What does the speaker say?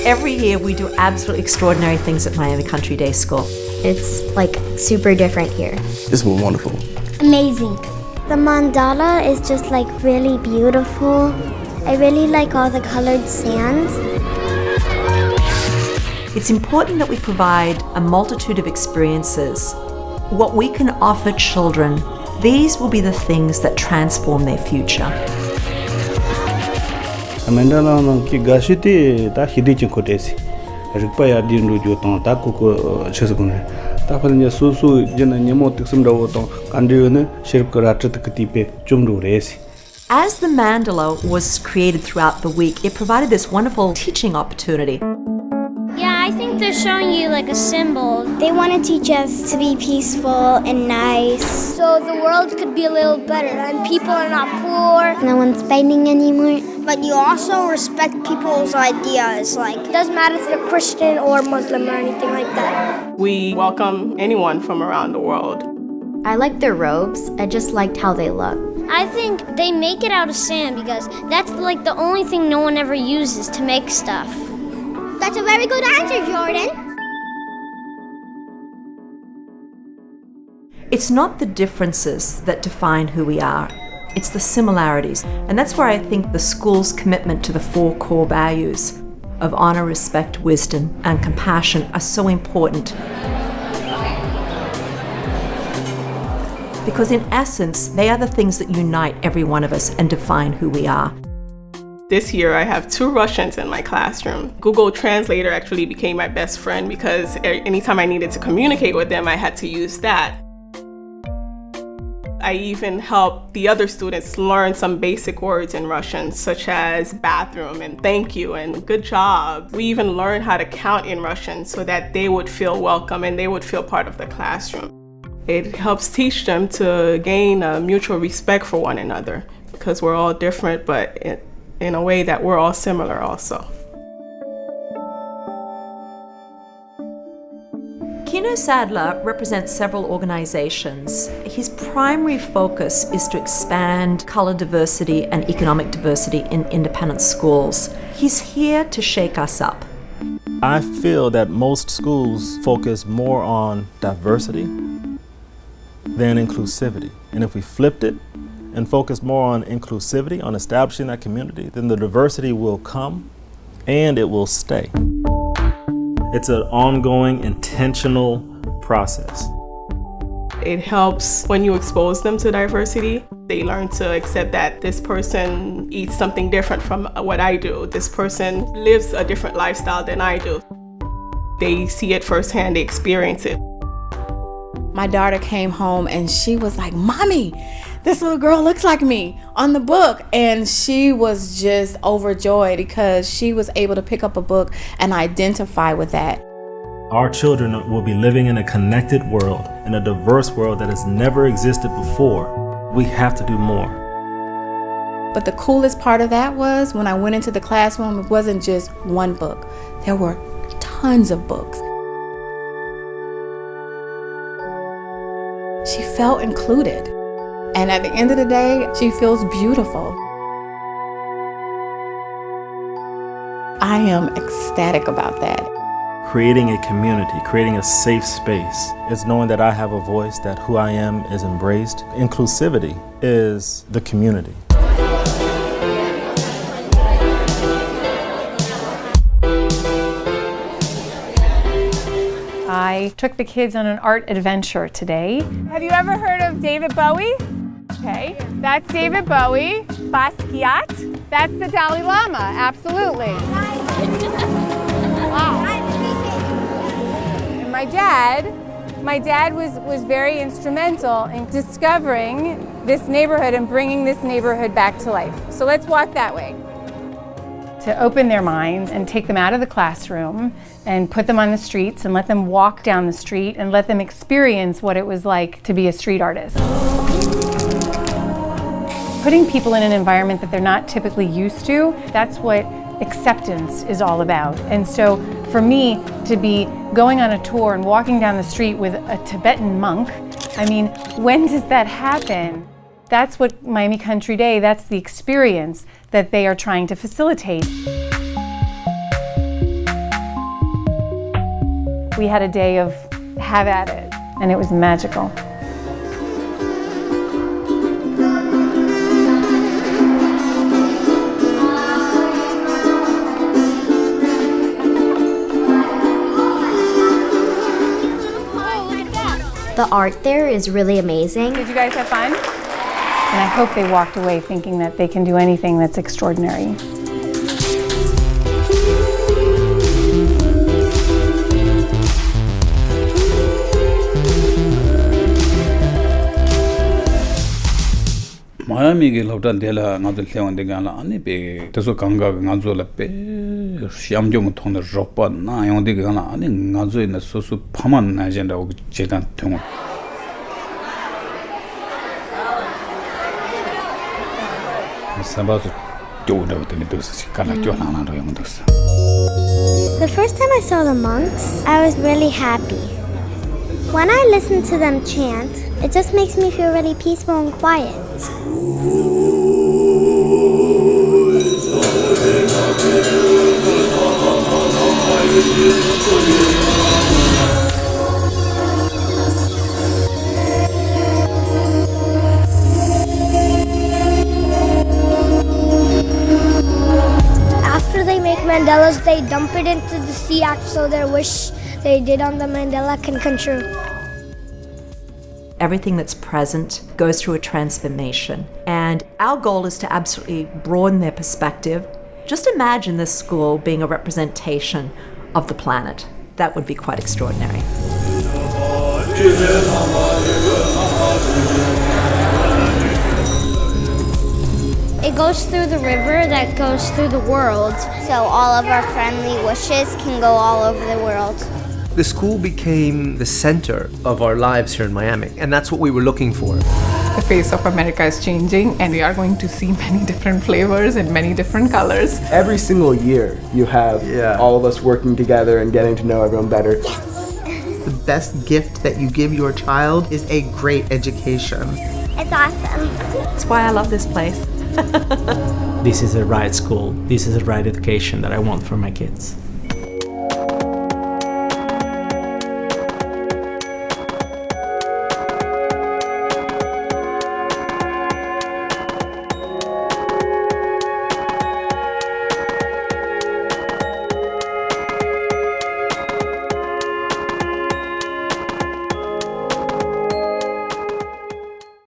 Every year we do absolutely extraordinary things at Miami Country Day School. It's like super different here. It's wonderful. Amazing. The mandala is just like really beautiful. I really like all the colored sands. It's important that we provide a multitude of experiences. What we can offer children, these will be the things that transform their future. Mandala no ki gashiti ta hidichin kotesi. Rikpa ya dinru jo ton ta ko chesukune. Ta phanya su jena nyemo tiksum dawo ton kandiyo ne shirp kara tratkati chumru resi. As the mandala was created throughout the week, it provided this wonderful teaching opportunity. Yeah, I think they're showing you like a symbol. They want to teach us to be peaceful and nice. So the world could be a little better and people are not poor. No one's fighting anymore. But you also respect people's ideas. Like, it doesn't matter if they're Christian or Muslim or anything like that. We welcome anyone from around the world. I like their robes. I just liked how they look. I think they make it out of sand because that's like the only thing no one ever uses to make stuff. That's a very good answer, Jordan. It's not the differences that define who we are, it's the similarities. And that's where I think the school's commitment to the 4 core values of honor, respect, wisdom, and compassion are so important. Because in essence, they are the things that unite every one of us and define who we are. This year I have 2 Russians in my classroom. Google Translator actually became my best friend because anytime I needed to communicate with them, I had to use that. I even helped the other students learn some basic words in Russian, such as bathroom and thank you and good job. We even learned how to count in Russian so that they would feel welcome and they would feel part of the classroom. It helps teach them to gain a mutual respect for one another because we're all different, but in a way that we're all similar also. Kino Sadler represents several organizations. His primary focus is to expand color diversity and economic diversity in independent schools. He's here to shake us up. I feel that most schools focus more on diversity than inclusivity. And if we flipped it and focused more on inclusivity, on establishing that community, then the diversity will come and it will stay. It's an ongoing, intentional process. It helps when you expose them to diversity. They learn to accept that this person eats something different from what I do. This person lives a different lifestyle than I do. They see it firsthand, they experience it. My daughter came home and she was like, "Mommy, this little girl looks like me on the book." And she was just overjoyed because she was able to pick up a book and identify with that. Our children will be living in a connected world, in a diverse world that has never existed before. We have to do more. But the coolest part of that was when I went into the classroom, it wasn't just one book. There were tons of books. She felt included. And at the end of the day, she feels beautiful. I am ecstatic about that. Creating a community, creating a safe space is knowing that I have a voice, that who I am is embraced. Inclusivity is the community. I took the kids on an art adventure today. Have you ever heard of David Bowie? Okay, that's David Bowie. Basquiat, that's the Dalai Lama, absolutely. Wow. And my dad was very instrumental in discovering this neighborhood and bringing this neighborhood back to life. So let's walk that way. To open their minds and take them out of the classroom and put them on the streets and let them walk down the street and let them experience what it was like to be a street artist. Putting people in an environment that they're not typically used to, that's what acceptance is all about. And so for me to be going on a tour and walking down the street with a Tibetan monk, I mean, when does that happen? That's what Miami Country Day, that's the experience that they are trying to facilitate. we had a day of have at it, and it was magical. The art there is really amazing. Did you guys have fun? And I hope they walked away thinking that they can do anything that's extraordinary. 마야미 게 로단 데라 나들 태원데 간라 아니 베 대소 강가 나조라 베 시암좀 통의 로빠 나 용데 간라 아니 나조이나 소수 파만 나젠다 오 제단 통 사바도 쪼우다부터 미도스 간라 쪼나나로 용도스. The first time I saw the monks, I was really happy. When I listen to them chant, it just makes me feel really peaceful and quiet. After they make mandalas, they dump it into the sea so their wish they did on the mandala can come true. Everything that's present goes through a transformation. And our goal is to absolutely broaden their perspective. Just imagine this school being a representation of the planet. That would be quite extraordinary. It goes through the river that goes through the world, so all of our friendly wishes can go all over the world. The school became the center of our lives here in Miami, and that's what we were looking for. The face of America is changing, and we are going to see many different flavors and many different colors. Every single year, you have all of us working together and getting to know everyone better. The best gift that you give your child is a great education. It's awesome. That's why I love this place. This is the right school. This is the right education that I want for my kids.